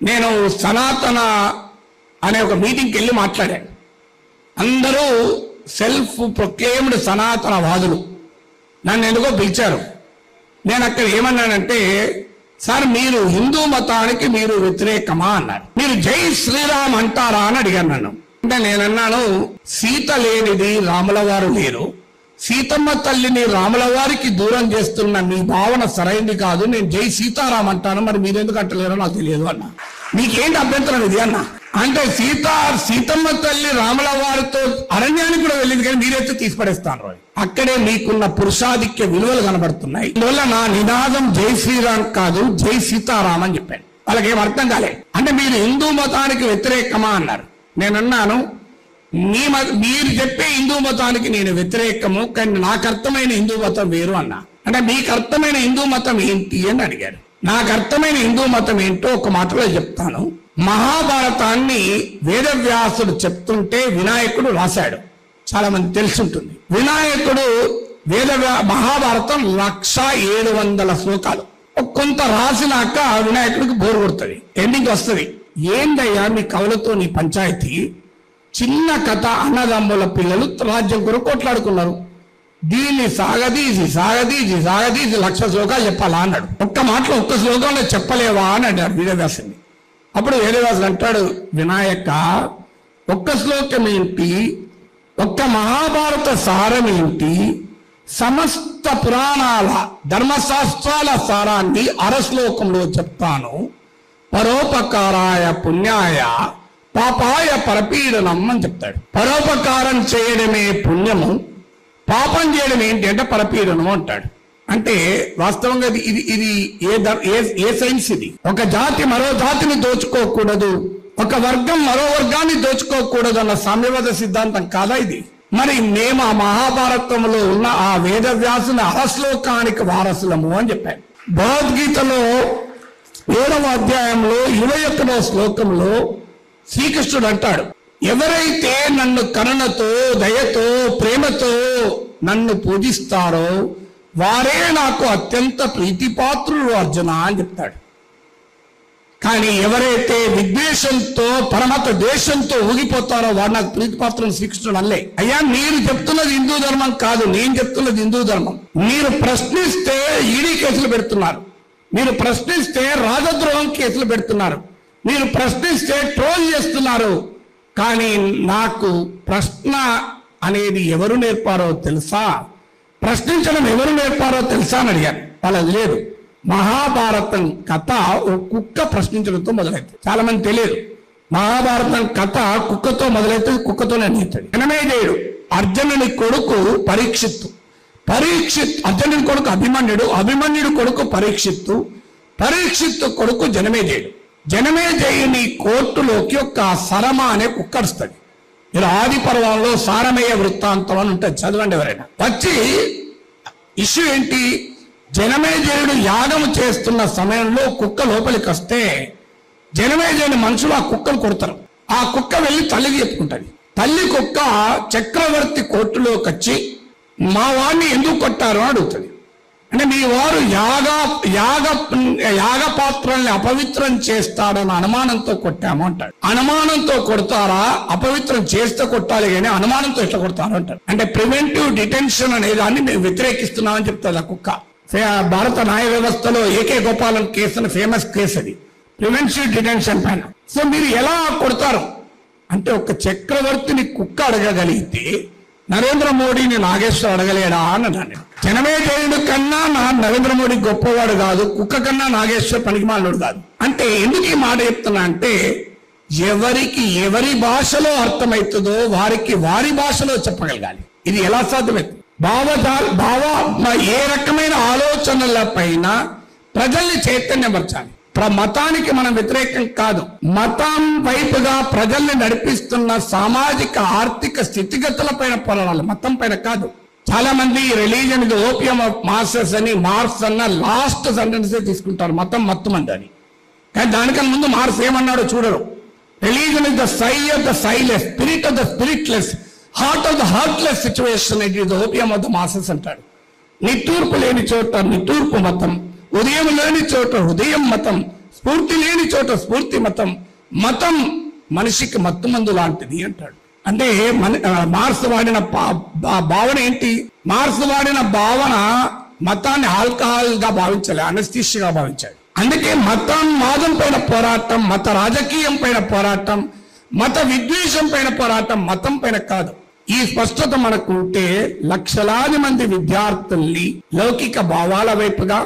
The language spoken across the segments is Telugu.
నేను సనాతన అనే ఒక మీటింగ్కి వెళ్ళి మాట్లాడాను. అందరూ సెల్ఫ్ ప్రొక్లెయిమ్డ్ సనాతనవాదులు. నన్ను ఎందుకో పిలిచారు. నేను అక్కడ ఏమన్నానంటే, సార్ మీరు హిందూ మతానికి మీరు వ్యతిరేకమా అన్నారు. మీరు జై శ్రీరామ్ అంటారా అని అడిగాను నన్ను. అంటే నేనన్నాను, సీత లేనిది రాముల వారు లేరు, సీతమ్మ తల్లిని రాముల వారికి దూరం చేస్తున్న మీ భావన సరైంది కాదు, నేను జై సీతారాం అంటాను, మరి మీరెందుకు అంటలేరో నాకు తెలియదు అన్నా. మీకేంటి అభ్యంతరం ఇది అన్న అంటే, సీతమ్మ తల్లి రాముల వారితో అరణ్యానికి కూడా వెళ్ళింది, కానీ మీరైతే తీసిపడేస్తాను. అక్కడే మీకున్న పురుషాధిక్య విలువలు కనబడుతున్నాయి. అందువల్ల నా నినాదం జై శ్రీరామ్ కాదు, జై సీతారాం అని చెప్పాను. వాళ్ళకి ఏం అర్థం కాలే. అంటే మీరు హిందూ మతానికి వ్యతిరేకమా అన్నారు. నేనన్నాను, మీరు చెప్పే హిందూ మతానికి నేను వ్యతిరేకము, కానీ నాకు అర్థమైన హిందూ మతం వేరు అన్నా. అంటే మీకు అర్థమైన హిందూ మతం ఏంటి అని అడిగారు. నాకు అర్థమైన హిందూ మతం ఏంటో ఒక మాటలో చెప్తాను. మహాభారతాన్ని వేదవ్యాసుడు చెప్తుంటే వినాయకుడు రాశాడు. చాలా మంది తెలుసుంటుంది. వినాయకుడు మహాభారతం 1700 శ్లోకాలు. కొంత రాసినాక వినాయకుడికి బోరు కొడుతుంది, ఎండింగ్ వస్తుంది. ఏందయ్యా మీ కవులతో నీ పంచాయతీ? చిన్న కథ, అన్నదమ్ముల పిల్లలు రాజ్యం కొరకు కొట్లాడుకున్నారు, దీన్ని సాగదీసి 1,00,000 శ్లోకాలు చెప్పాలా అన్నాడు. ఒక్క మాటలో ఒక్క శ్లోకంలో చెప్పలేవా అని అన్నాడు వేదవ్యాసుని. అప్పుడు వేదవ్యాసుడు అంటాడు, వినాయక ఒక్క శ్లోకం ఏంటి, ఒక్క మహాభారత సారం ఏంటి, సమస్త పురాణాల ధర్మశాస్త్రాల సారాన్ని అరశ్లోకంలో చెప్తాను. పరోపకారాయ పుణ్యాయ పాపాయ పరపీడనం అని చెప్తాడు. పరోపకారం చేయడమే పుణ్యము, పాపం చేయడం ఏంటి అంటే పరపీడనం అంటాడు. అంటే వాస్తవంగా ఇది ఏ సైన్స్ ఇది? ఒక జాతి మరో జాతిని దోచుకోకూడదు, ఒక వర్గం మరో వర్గాన్ని దోచుకోకూడదు అన్న సామ్యవాద సిద్ధాంతం కాదా ఇది? మరి మేము ఆ మహాభారతంలో ఉన్న ఆ వేదవ్యాసుని అరశ్లోకానికి వారసులము అని చెప్పాను. భగవద్గీతలో 7వ అధ్యాయంలో 21వ శ్లోకంలో శ్రీకృష్ణుడు అంటాడు, ఎవరైతే నన్ను కరుణతో, దయతో, ప్రేమతో నన్ను పూజిస్తారో వారే నాకు అత్యంత ప్రీతిపాత్రులు అర్జున అని చెప్తాడు. కానీ ఎవరైతే విద్వేషంతో, పరమత ద్వేషంతో ఊగిపోతారో వారు నాకు ప్రీతిపాత్రులు శ్రీకృష్ణుడు అల్లే. అయ్యా మీరు చెప్తున్నది హిందూ ధర్మం కాదు, నేను చెప్తున్నది హిందూ ధర్మం. మీరు ప్రశ్నిస్తే ఈడీ కేసులు పెడుతున్నారు, మీరు ప్రశ్నిస్తే రాజద్రోహం కేసులు పెడుతున్నారు, మీరు ప్రశ్నిస్తే ట్రోల్ చేస్తున్నారు. కానీ నాకు ప్రశ్న అనేది ఎవరు నేర్పారో తెలుసా, ప్రశ్నించడం ఎవరు నేర్పారో తెలుసా అని అడిగాను. వాళ్ళది లేదు. మహాభారతం కథ ఓ కుక్క ప్రశ్నించడంతో మొదలవుతుంది. చాలా మంది తెలియదు, మహాభారతం కథ కుక్కతో మొదలవుతుంది, కుక్కతోనే అన్నితుంది. జనమేజయుడు అర్జునుని కొడుకు పరీక్షిత్తు, అర్జునుని కొడుకు అభిమన్యుడు కొడుకు పరీక్షిత్తు కొడుకు జనమేజయుడు. జనమేజయుని కోర్టులోకి ఒక సరమ అనే కుక్క వస్తుంది. మీరు ఆది పర్వంలో సారమేయ వృత్తాంతం అని ఉంటుంది, చదవండి ఎవరైనా. వచ్చి ఇష్యూ ఏంటి, జనమేజయుడు యాగం చేస్తున్న సమయంలో కుక్క లోపలికి వస్తే జనమేజయుని మనుషులు ఆ కుక్కను కొడతారు. ఆ కుక్క వెళ్ళి తల్లికి చెప్పుకుంటుంది. తల్లి కుక్క చక్రవర్తి కోర్టులోకి వచ్చి మా వాడిని ఎందుకు కొట్టారు అని అడుగుతుంది. అంటే మీ వారు యాగపాత్రల్ని అపవిత్రం చేస్తాడన్న అనుమానంతో కొట్టాము అంటాడు. అనుమానంతో కొడతారా, అపవిత్రం చేస్తే కొట్టాలి కానీ అనుమానంతో ఎట్లా కొడతారు అంటారు. అంటే ప్రివెంటివ్ డిటెన్షన్ అనే దాన్ని మేము వ్యతిరేకిస్తున్నామని చెప్తుంది ఆ కుక్క. భారత న్యాయ వ్యవస్థలో ఏకే గోపాలన్ కేసు అని ఫేమస్ కేసు అది, ప్రివెంటివ్ డిటెన్షన్ పైన. సో మీరు ఎలా కొడతారు అంటే, ఒక చక్రవర్తిని కుక్క అడగగలిగితే నరేంద్ర మోడీని నాగేశ్వర్ అడగలేడా అని అన్నాను. జనమేజయుడు కన్నా నరేంద్ర మోడీ గొప్పవాడు కాదు, కుక్క కన్నా నాగేశ్వర్ పనికిమాలినోడు కాదు. అంటే ఎందుకు ఈ మాట చెప్తున్నా అంటే, ఎవరికి ఎవరి భాషలో అర్థమవుతుందో వారికి వారి భాషలో చెప్పగలగాలి. ఇది ఎలా సాధ్యమవుతుంది? ఏ రకమైన ఆలోచనల పైన ప్రజల్ని చైతన్యపరచాలి. మతానికి మనం వ్యతిరేకం కాదు, మతం వైపుగా ప్రజల్ని నడిపిస్తున్న సామాజిక ఆర్థిక స్థితిగతుల పైన పోరాడాలి, మతం పైన కాదు. చాలా మంది రిలీజన్ ఇది ఓపియం ఆఫ్ మాసెస్ అని, మార్క్స్ అన్న లాస్ట్ సెంటెన్సే తీసుకుంటారు, మతం మత్తుమంది అని. కానీ దానికన్నా ముందు మార్క్స్ ఏమన్నాడో చూడరు. Religion is the sigh of the sighless, spirit of the spiritless, heart of the heartless situation, it is the opium of the masses అంటాడు. నిట్టూర్పు లేని చోట నిట్టూర్పు మతం, ఉదయం లేని చోట హృదయం మతం, స్ఫూర్తి లేని చోట స్ఫూర్తి మతం, మతం మనిషికి మత్తు మందు లాంటిది అంటాడు. అంటే మార్క్స్ వాడిన భావన ఏంటి? మార్క్స్ వాడిన భావన మతాన్ని ఆల్కహాల్ గా భావించాలి, అనస్థీషియాగా భావించాడు. అందుకే మతం పైన పోరాటం, మత రాజకీయం పైన పోరాటం, మత విద్వేషం పైన పోరాటం, మతం పైన కాదు. ఈ స్పష్టత మనకు ఉంటే లక్షలాది మంది విద్యార్థుల్ని లౌకిక భావాల వైపుగా,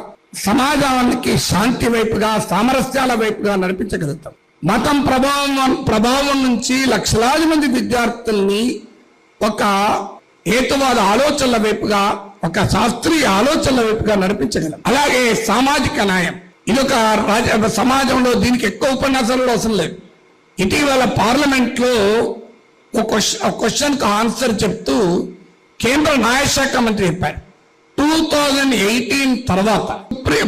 సమాజానికి శాంతి వైపుగా, సామరస్యాల వైపుగా నడిపించగలుగుతాం. మతం ప్రభావం నుంచి లక్షలాది మంది విద్యార్థుల్ని ఒక హేతువాద ఆలోచనల వైపుగా, ఒక శాస్త్రీయ ఆలోచనల వైపుగా నడిపించగలం. అలాగే సామాజిక న్యాయం, ఇదొక సమాజంలో దీనికి ఎక్కువ ఉపన్యాసాలు అవసరం లేదు. ఇటీవల పార్లమెంట్ లో ఒక క్వశ్చన్ కు ఆన్సర్ చెప్తూ కేంద్ర న్యాయశాఖ మంత్రి చెప్పారు, 2018 తర్వాత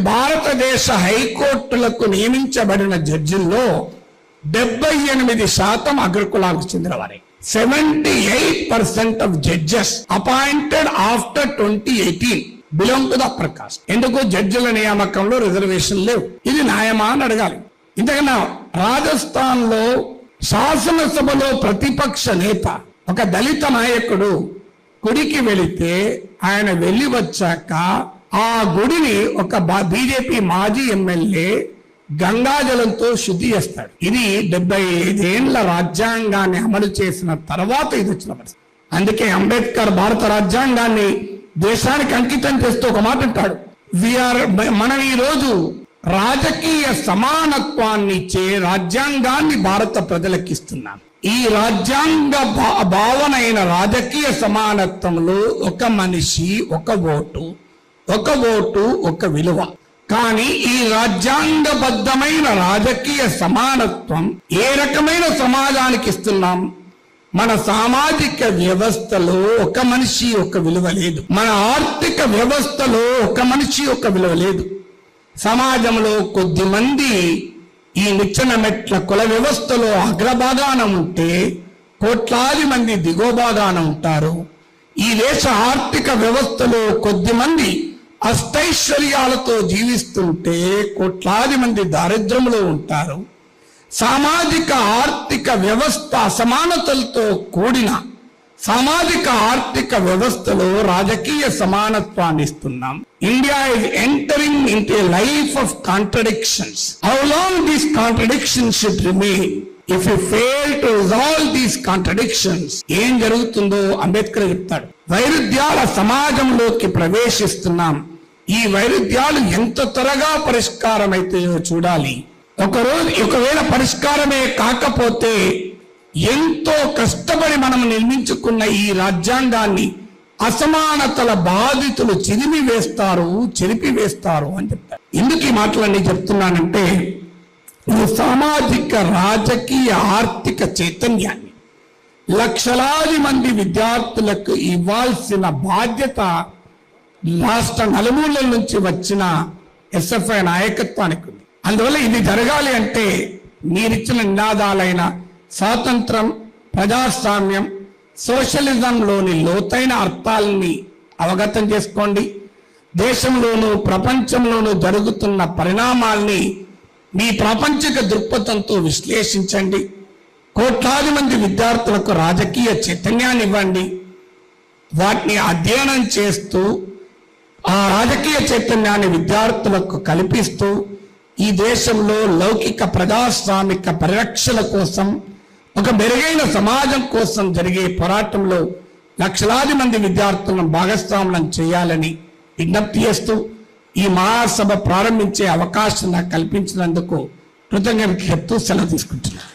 భారతదేశ హైకోర్టులకు నియమించబడిన జడ్జిల్లో 78% అగ్రకులాలకు చెందిన వారే. 78% of judges appointed after 2018 belong to the upper caste. ఎందుకు జడ్జిల నియామకంలో రిజర్వేషన్ లేవు? ఇది న్యాయమా అని అడగాలి. ఇంతకన్నా రాజస్థాన్ లో శాసనసభలో ప్రతిపక్ష నేత ఒక దళిత నాయకుడు గుడికి వెళితే ఆయన వెళ్ళి వచ్చాక ఆ గుడిని ఒక బీజేపీ మాజీ ఎమ్మెల్యే గంగాజలంతో శుద్ధి చేస్తాడు. ఇది 75 ఏళ్ల రాజ్యాంగాన్ని అమలు చేసిన తర్వాత ఇది వచ్చిన పరిస్థితి. అందుకే అంబేద్కర్ భారత రాజ్యాంగాన్ని దేశానికి అంకితం చేస్తూ ఒక మాట అంటాడు, మనం ఈ రోజు రాజకీయ సమానత్వాన్ని ఇచ్చే రాజ్యాంగాన్ని భారత ప్రజలకు ఇస్తున్నాం. ఈ రాజ్యాంగ భావన అయిన రాజకీయ సమానత్వంలో ఒక మనిషి ఒక ఓటు, ఒక ఓటు ఒక విలువ. కానీ ఈ రాజ్యాంగబద్ధమైన రాజకీయ సమానత్వం ఏ రకమైన సమాజానికి ఇస్తున్నాం? మన సామాజిక వ్యవస్థలో ఒక మనిషి ఒక విలువ లేదు. మన ఆర్థిక వ్యవస్థలో ఒక మనిషి ఒక విలువ లేదు. సమాజంలో కొద్ది మంది ఈ నిచ్చెన మెట్ల కుల వ్యవస్థలో అగ్రభాగాన ఉంటే కోట్లాది మంది దిగువ భాగాన ఉంటారు. ఈ దేశ ఆర్థిక వ్యవస్థలో కొద్ది మంది అష్టైశ్వర్యాలతో జీవిస్తుంటే కోట్లాది మంది దారిద్ర్యంలో ఉంటారు. సామాజిక ఆర్థిక వ్యవస్థ అసమానతలతో కూడిన సామాజిక ఆర్థిక వ్యవస్థలో రాజకీయ సమానత్వాన్ని ఇస్తున్నాం. India is entering into a life of contradictions. How long these contradictions should remain? If we fail to resolve these contradictions, ఏం జరుగుతుందో అంబేద్కర్ చెప్తాడు. వైరుధ్యాల సమాజంలోకి ప్రవేశిస్తున్నాం. ఈ వైరుధ్యాలు ఎంత త్వరగా పరిష్కారం అవుతాయో చూడాలి. ఒకవేళ పరిష్కారమే కాకపోతే ఎంతో కష్టపడి మనం నిర్మించుకున్న ఈ రాజ్యాంగాన్ని అసమానతల బాధితులు చెరిపివేస్తారు అని చెప్తారు. ఎందుకు ఈ మాటలన్నీ చెప్తున్నానంటే ఈ సామాజిక రాజకీయ ఆర్థిక చైతన్యాన్ని లక్షలాది మంది విద్యార్థులకు ఇవ్వాల్సిన బాధ్యత రాష్ట్ర నలుమూలల నుంచి వచ్చిన ఎస్ఎఫ్ఐ నాయకత్వానికి ఉంది. అందువల్ల ఇది జరగాలి అంటే మీరిచ్చిన నినాదాలైన స్వాతంత్రం, ప్రజాస్వామ్యం, సోషలిజంలోని లోతైన అర్థాలని అవగతం చేసుకోండి. దేశంలోనూ ప్రపంచంలోనూ జరుగుతున్న పరిణామాల్ని మీ ప్రాపంచిక దృక్పథంతో విశ్లేషించండి. కోట్లాది మంది విద్యార్థులకు రాజకీయ చైతన్యాన్ని ఇవ్వండి. వాటిని అధ్యయనం చేస్తూ ఆ రాజకీయ చైతన్యాన్ని విద్యార్థులకు కల్పిస్తూ ఈ దేశంలో లౌకిక ప్రజాస్వామిక పరిరక్షణ కోసం, ఒక మెరుగైన సమాజం కోసం జరిగే పోరాటంలో లక్షలాది మంది విద్యార్థులను భాగస్వాములను చేయాలని విజ్ఞప్తి చేస్తూ ఈ మహాసభ ప్రారంభించే అవకాశం నాకు కల్పించినందుకు కృతజ్ఞతలు చెప్తూ సెలవు తీసుకుంటున్నాను.